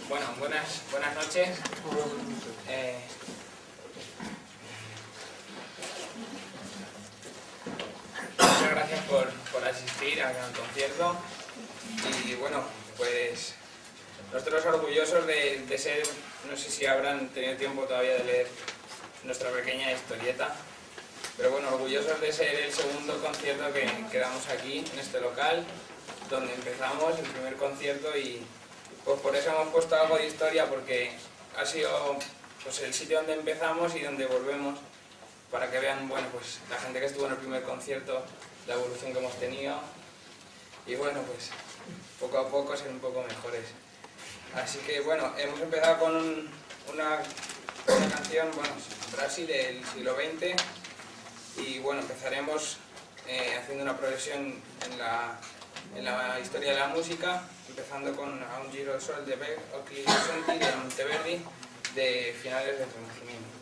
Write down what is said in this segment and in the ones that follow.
Bueno, buenas noches. Muchas gracias por asistir al concierto. Y bueno, pues nosotros orgullosos de ser, no sé si habrán tenido tiempo todavía de leer nuestra pequeña historieta, pero bueno, orgullosos de ser el segundo concierto que damos aquí, en este local, donde empezamos el primer concierto, y pues por eso hemos puesto algo de historia, porque ha sido pues el sitio donde empezamos y donde volvemos, para que vean, bueno, pues la gente que estuvo en el primer concierto, la evolución que hemos tenido, y bueno, pues poco a poco ser un poco mejores. Así que bueno, hemos empezado con una canción, bueno, Brasil del siglo XX, y bueno, empezaremos haciendo una progresión en la historia de la música, empezando con A un giro al sol de Beck, Occhi Senti de Monteverdi, de finales del Renacimiento.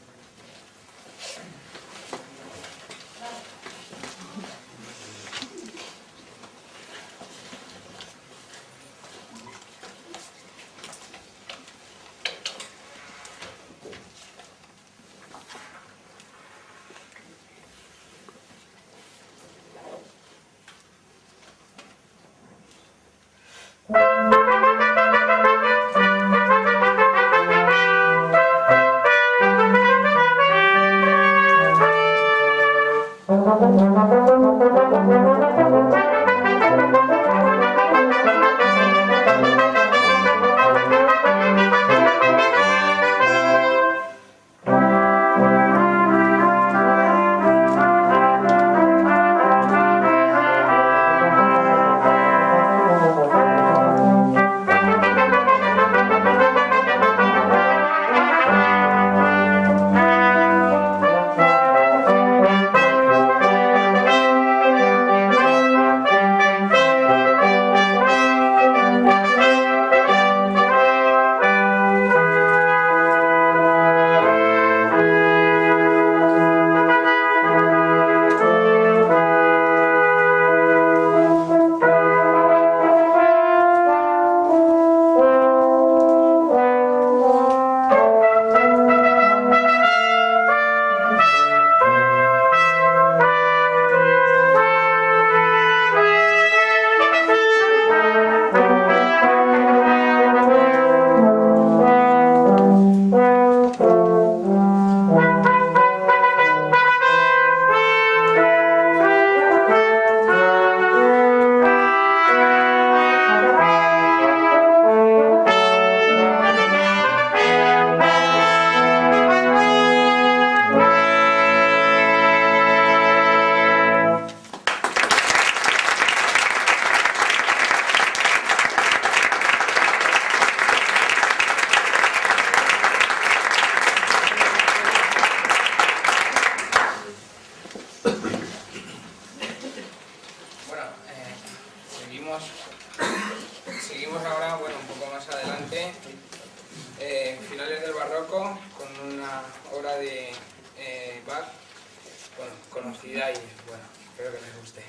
obra de Bach, bueno, conocida y bueno, espero que les guste.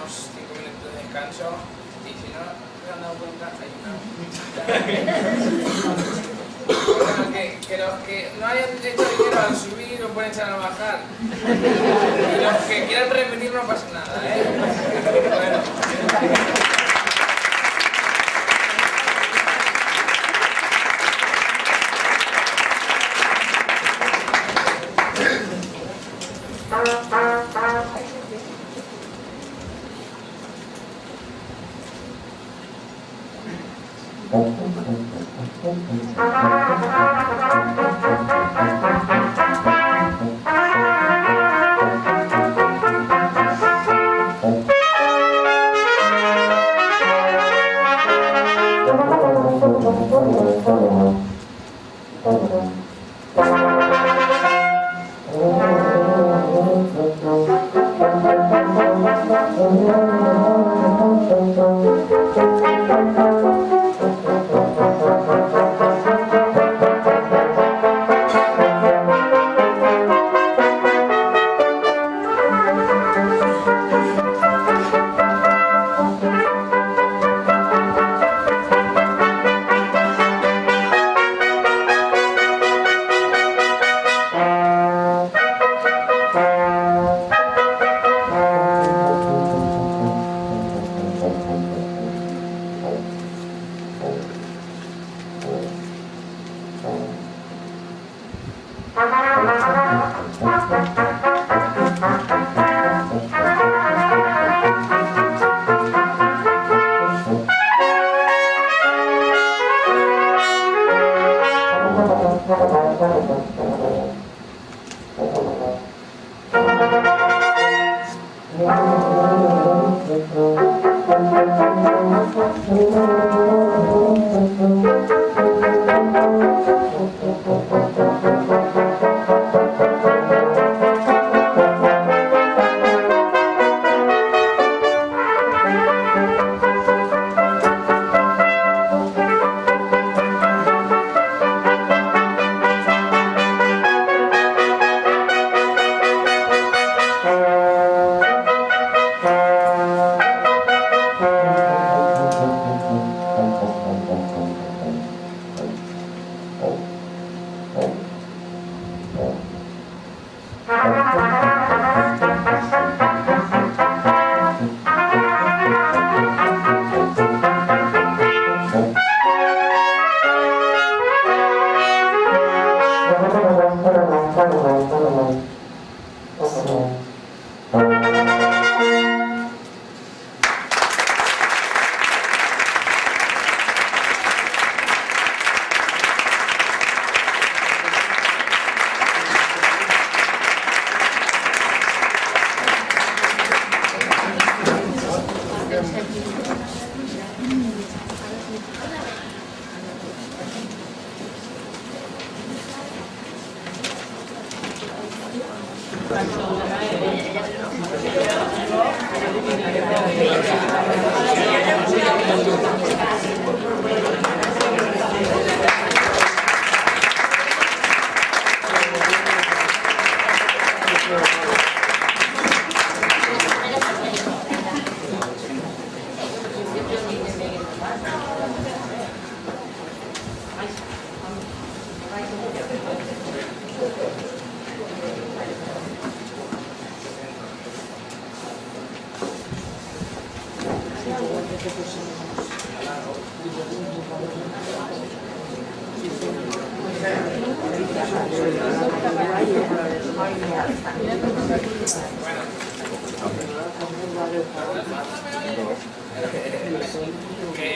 unos 5 minutos de descanso y si no se han dado cuenta hay una... Bueno, que los que no hayan hecho dinero al subir lo pueden echar al bajar y los que quieran repetir no pasa nada, Bueno.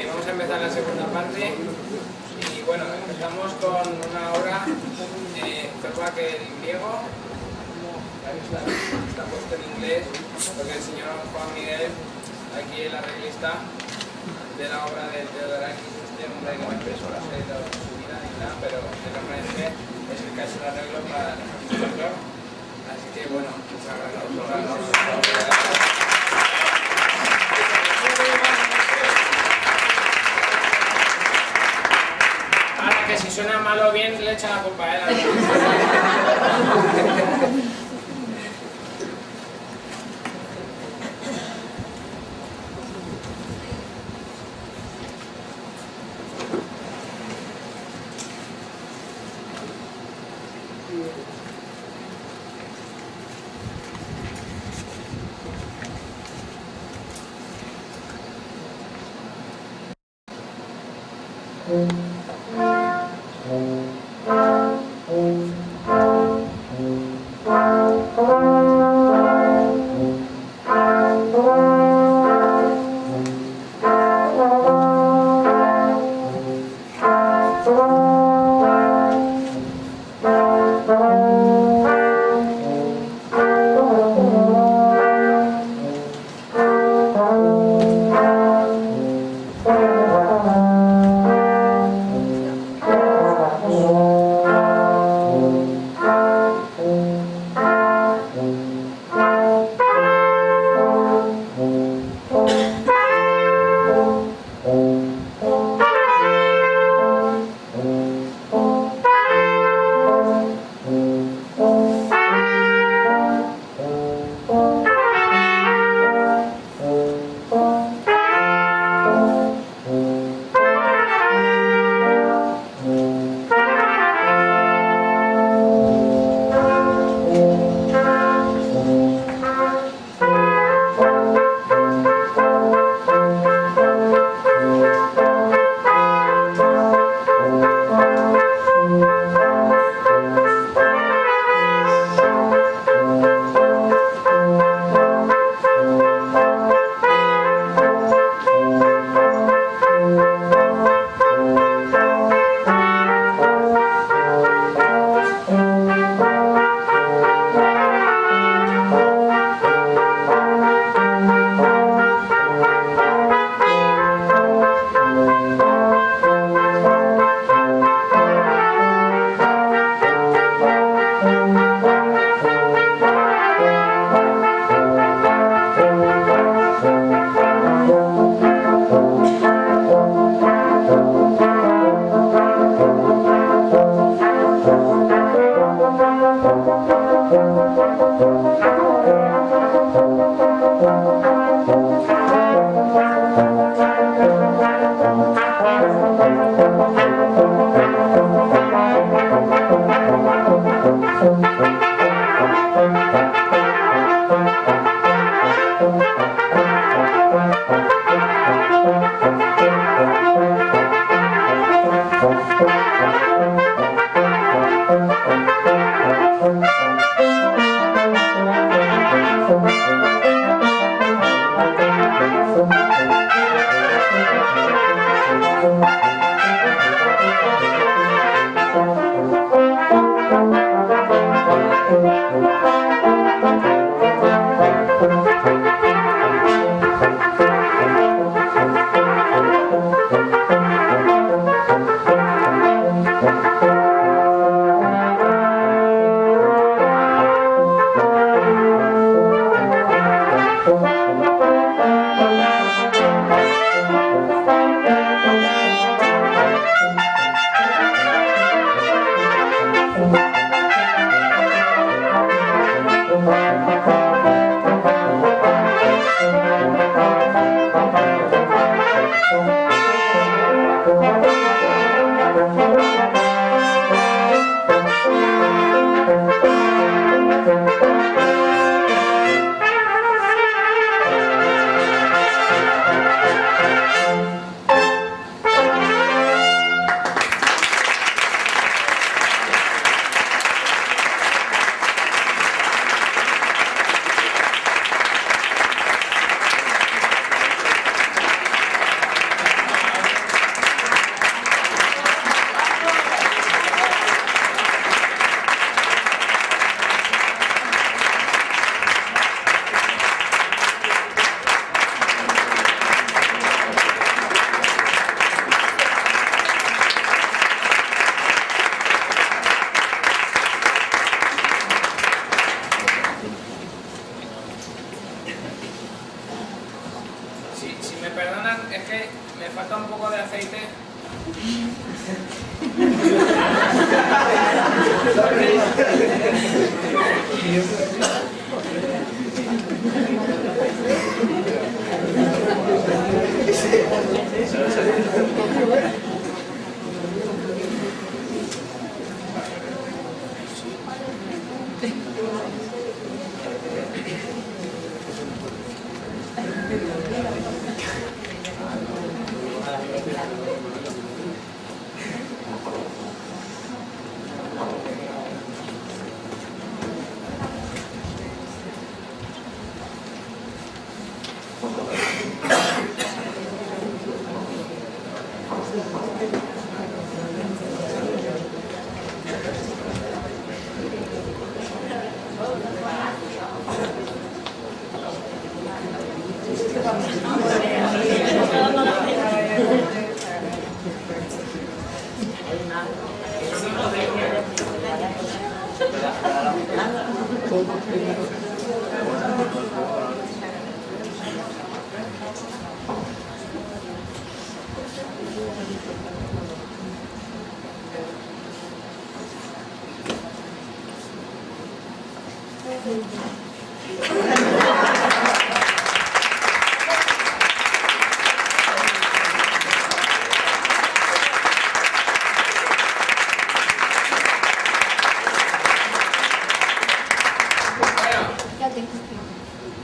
Vamos a empezar la segunda parte y bueno, empezamos con una obra perdona que en griego está puesto en inglés porque el señor Juan Miguel, aquí el arreglista de la obra de Teodorakis, este hombre que no empezó a hacer su vida ni nada, pero el hombre es el que ha hecho el arreglo para nosotros, así que bueno, muchas gracias. Que si suena mal o bien le echa la culpa a él.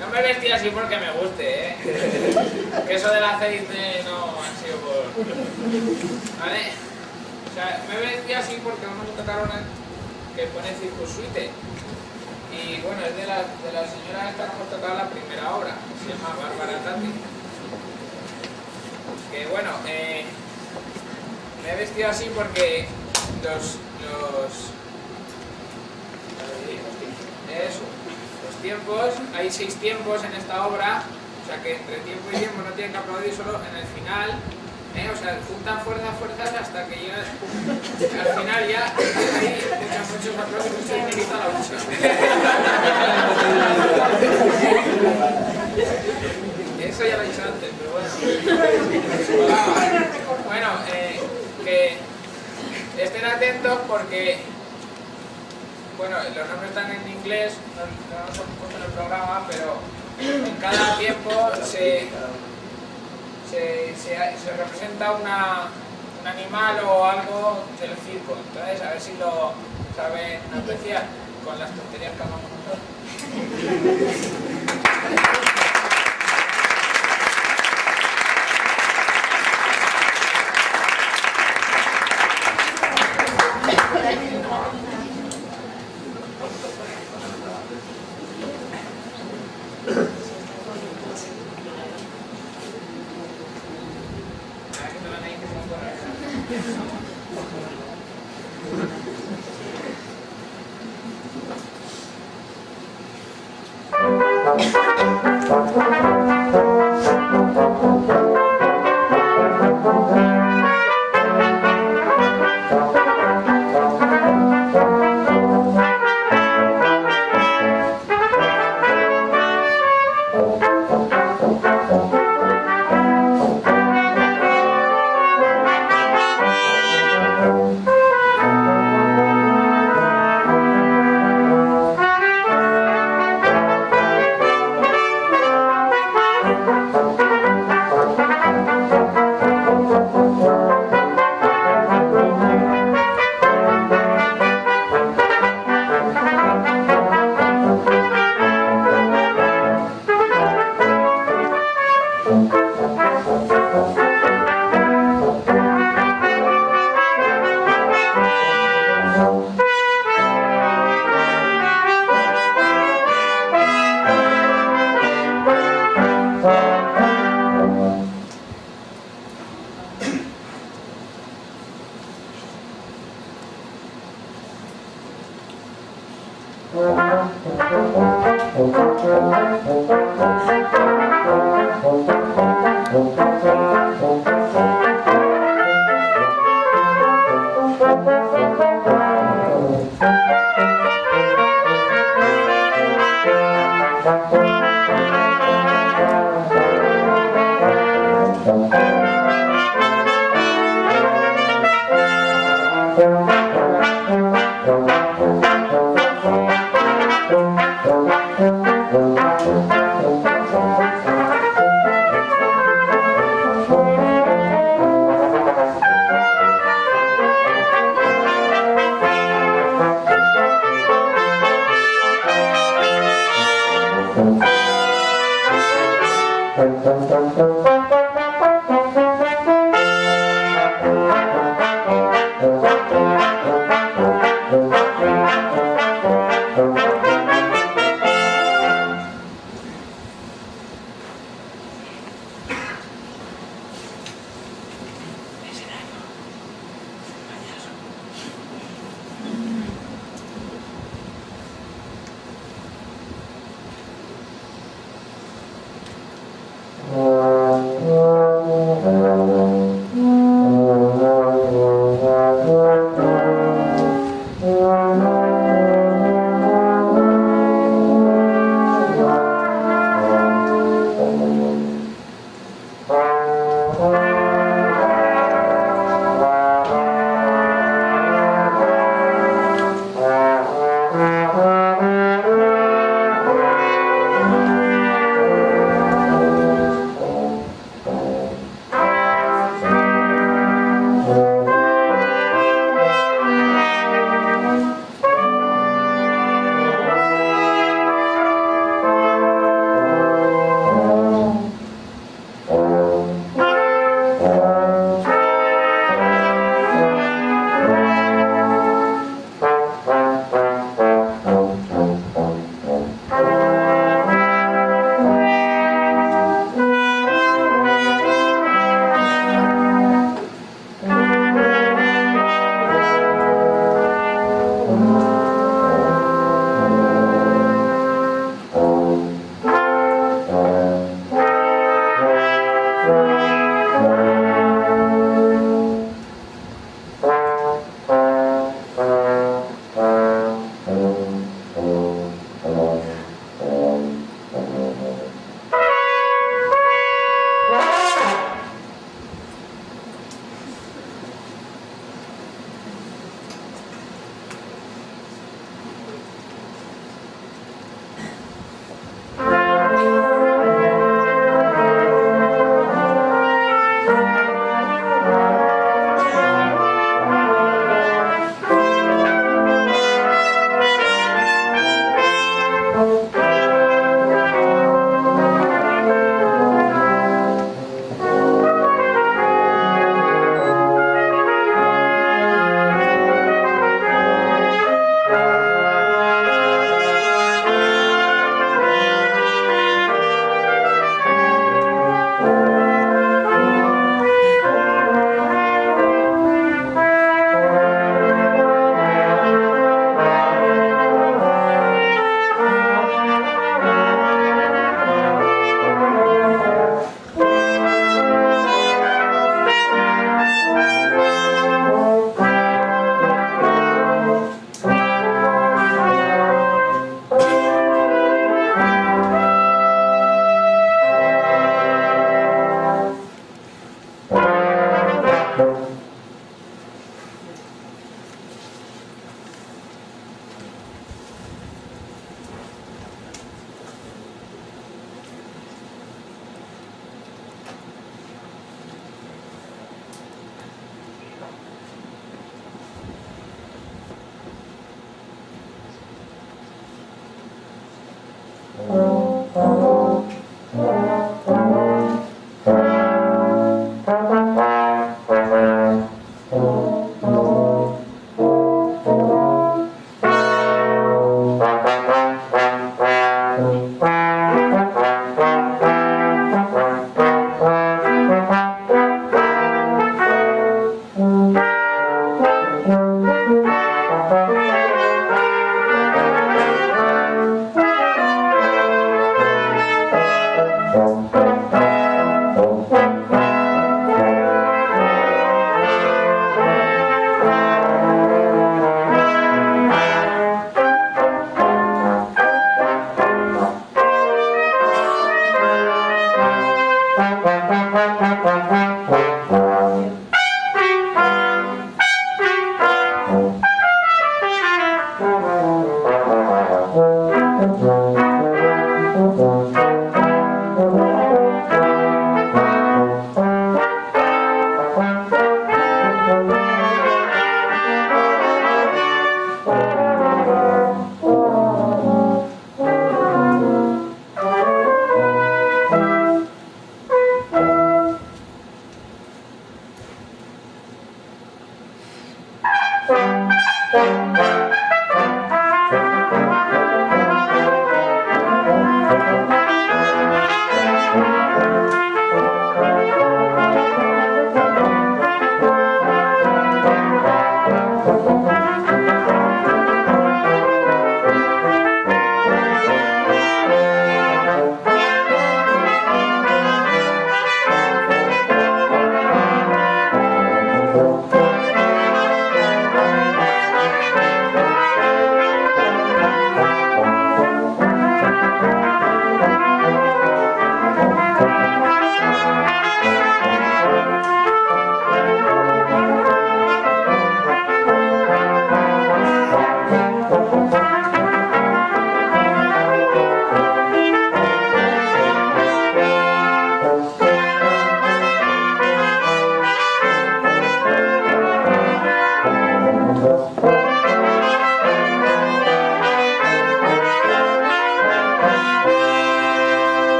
No me vestí así porque me guste, ¿eh? Que eso del aceite no ha sido por... ¿Vale? O sea, me vestí así porque vamos a tocar una que pone Circus Suite. Y bueno, es de la señora esta que hemos tocado la primera obra, que se llama Bárbara Tati. Que bueno, me he vestido así porque los tiempos, hay 6 tiempos en esta obra, o sea que entre tiempo y tiempo no tienen que aplaudir, solo en el final, o sea, juntan fuerzas hasta que llegas al final ya, ahí echan muchos aplausos y mucho dinerito a la lucha. Eso ya lo he dicho antes, pero bueno. Bueno, que estén atentos porque bueno, los nombres están en inglés, no los hemos puesto en el programa, pero en cada tiempo se representa un animal o algo del circo. Entonces, a ver si lo saben apreciar con las tonterías que hagamos nosotros.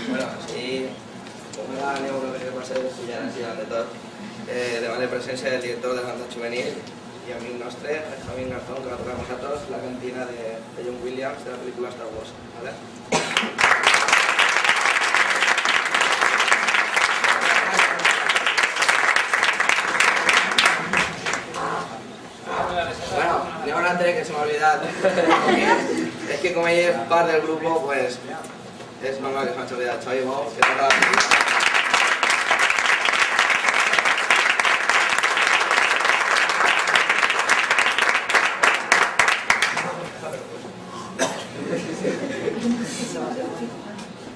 Bueno, sí, com aneu una mica per ser estudiants i de tot, demà la presència del director de la banda juvenil i amic nostre, el Javier Garzón, que va tocar amb nosaltres la cantina de John Williams de la pel·lícula Star Wars. ¿Vale? Bueno, ni un altre que se m'ha olvidat. Es que como ella es parte del grupo, pues es normal que se me haya olvidado. Xavi Bou, que toca la música.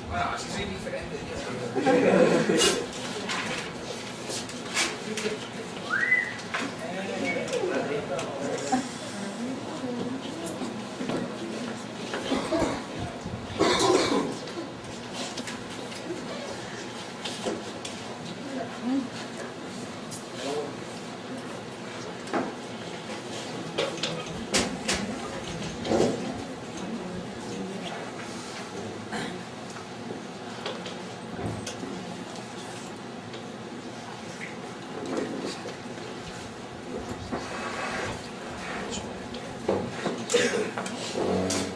Bueno, así soy diferente, tío.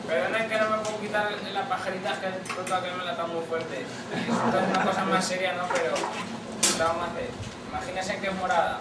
Perdonen que no me puedo quitar las pajaritas, que el otro que me la está muy fuerte. Esto es una cosa más seria, ¿no? Pero ¿qué vamos a hacer? Imagínense que es morada.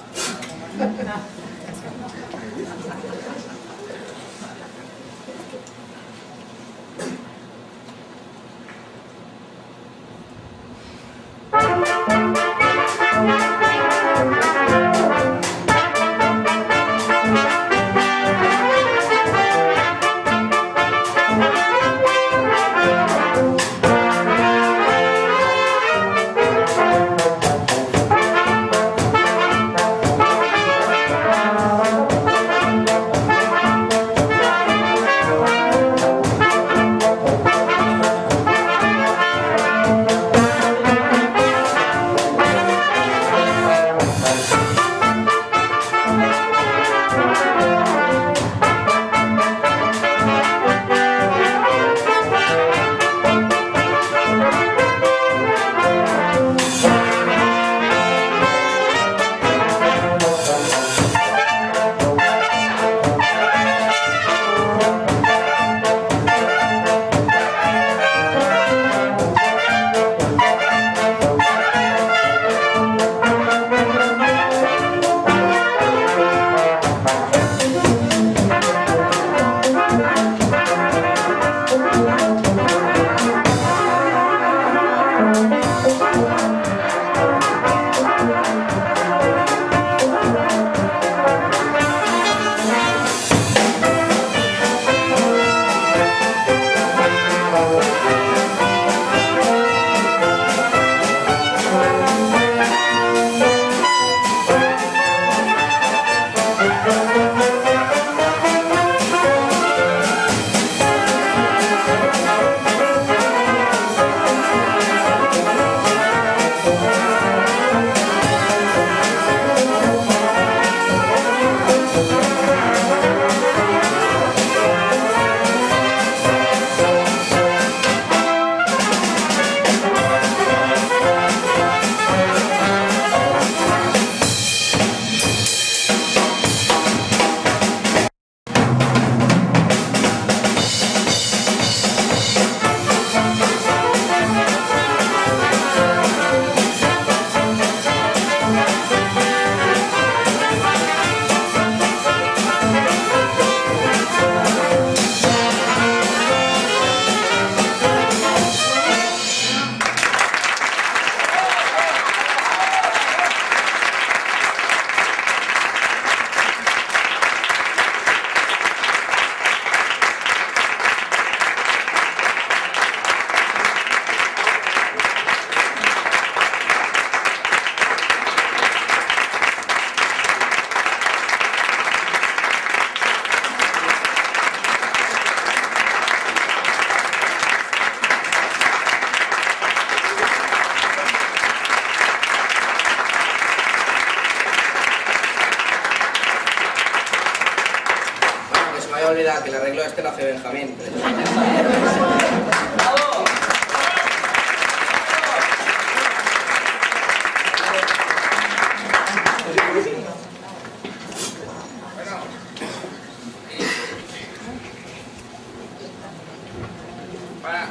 había olvidado que el arreglo este lo hace Benjamín.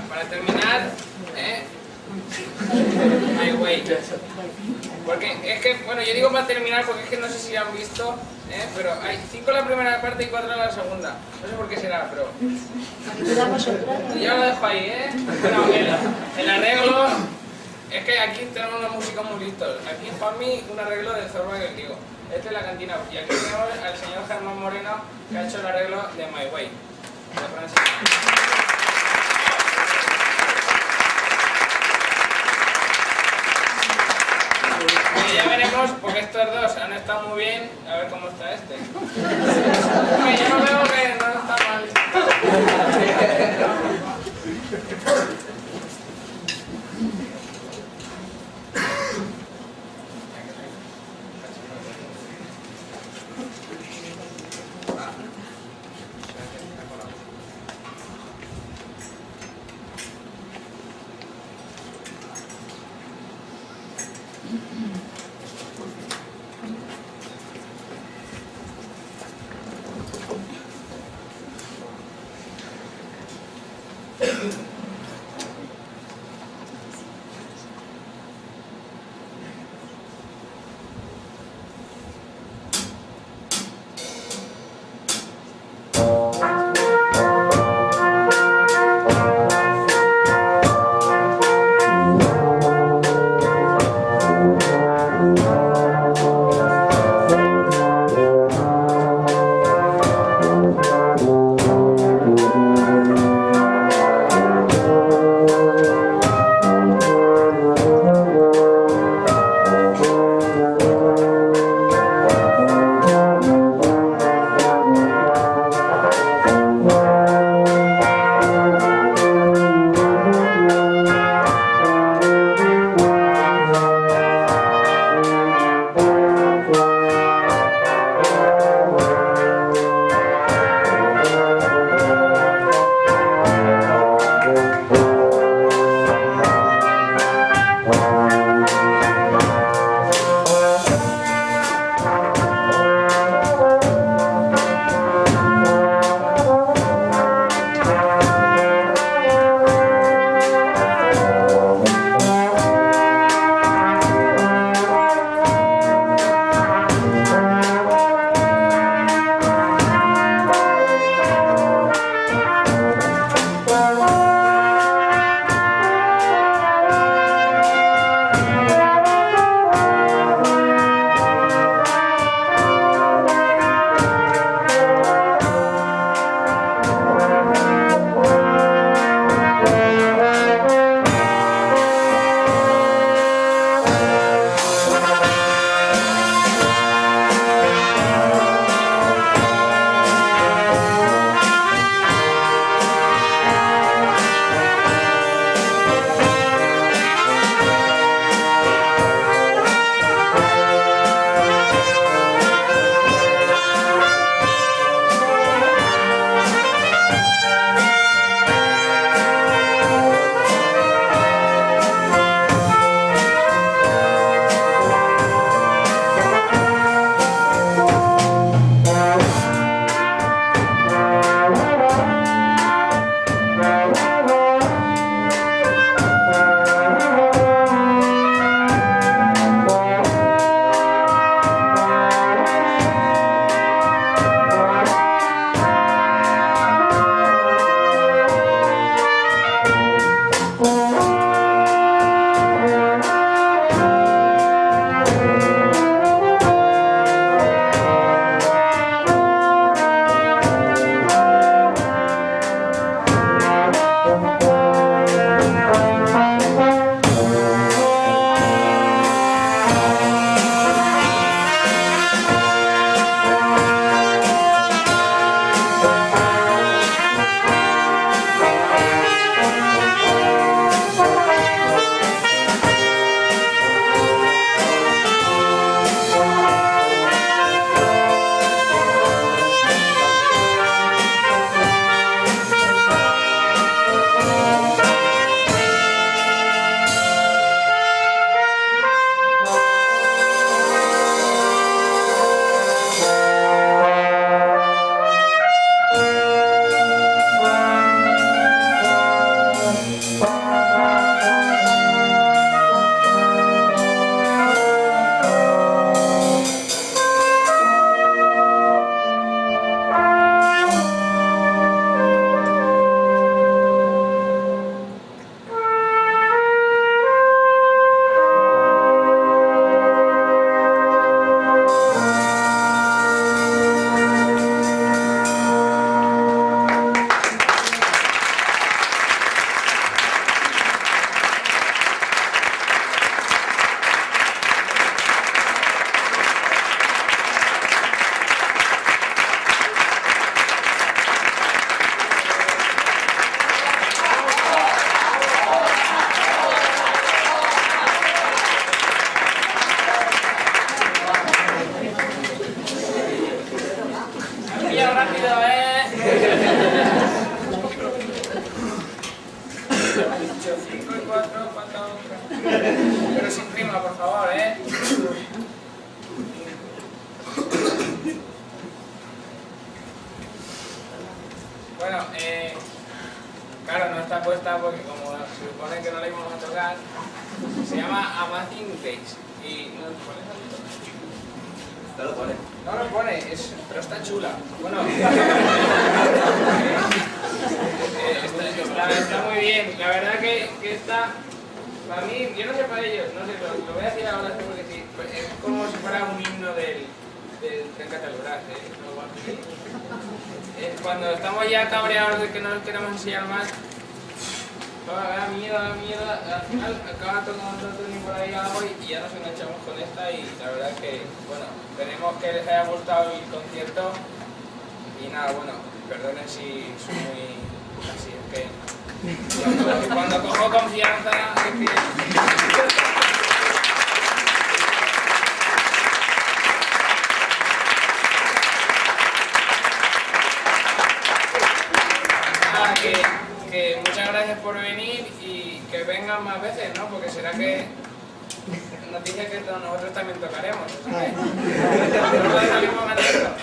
Para terminar, My Way. Porque es que, bueno, yo digo para terminar porque es que no sé si han visto, pero hay 5 en la primera parte y 4 en la segunda. No sé por qué será, pero... Yo lo dejo ahí, Bueno, el arreglo... Es que aquí tenemos una música muy listos. Aquí, para mí, un arreglo de Zorba que digo. Esta es la cantina. Y aquí tenemos al señor Germán Moreno, que ha hecho el arreglo de My Way. De Francia. Y ya veremos, porque estos dos han estado muy bien, a ver cómo está este. Porque yo no veo que no está mal. niño rápido, ¿eh? 8, 5 y 4, falta otra. Pero sin rima, por favor, ¿eh? Bueno, claro, no está puesta porque como se supone que no la íbamos a tocar, se llama Amazing Grace. Y no lo pone. No lo pone. No lo pone, pero está chula. Bueno, está muy bien. La verdad que está, para mí, yo no sé para ellos, no sé, lo voy a decir ahora porque sí, es como si fuera un himno del Tren Cataluña, cuando estamos ya cabreados de que no nos queremos enseñar más, da miedo, al final acaba tocando otro ni por ahí algo y ya nos enganchamos con esta y la verdad que, bueno, esperemos que les haya gustado el concierto y nada, bueno, perdonen si soy muy así, es que cuando cojo confianza es que... Que muchas gracias por venir y que vengan más veces, ¿no? Porque será que nos dice que nosotros también tocaremos. Nosotros salimos ganando.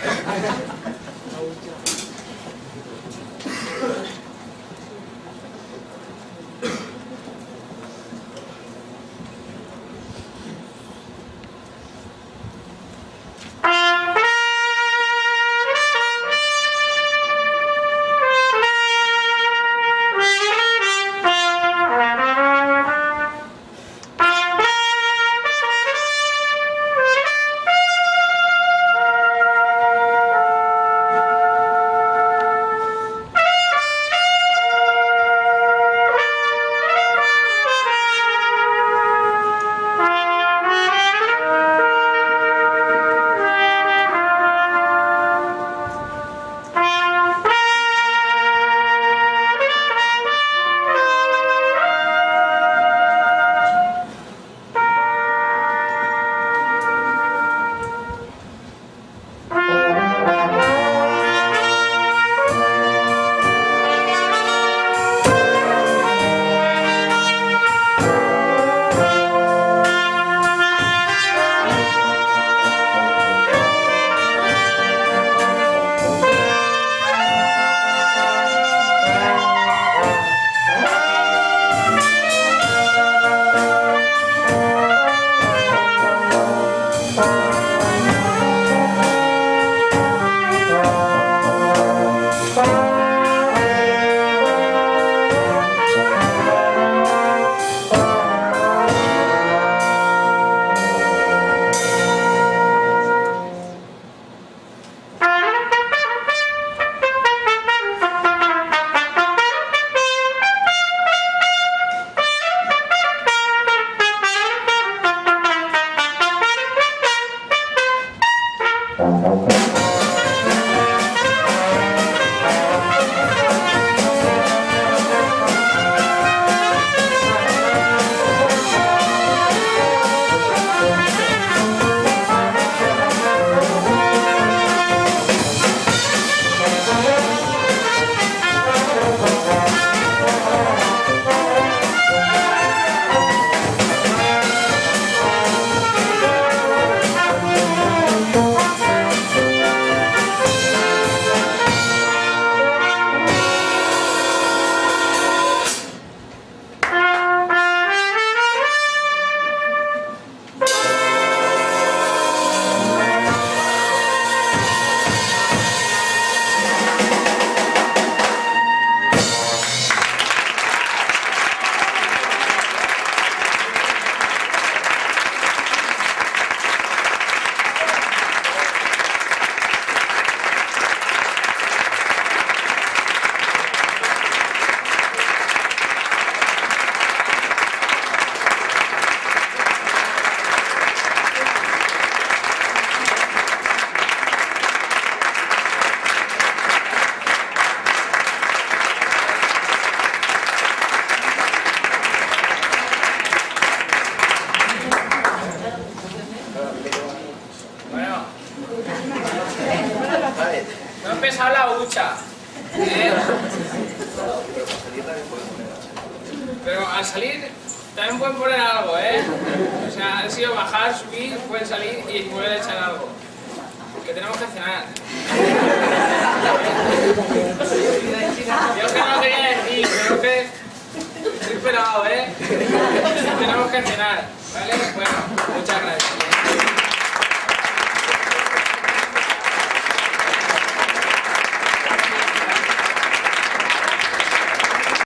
No he empezado la hucha. Pero al salir también pueden poner algo, ¿eh? O sea, han sido bajar, subir, pueden salir y volver a echar algo. Que tenemos que cenar.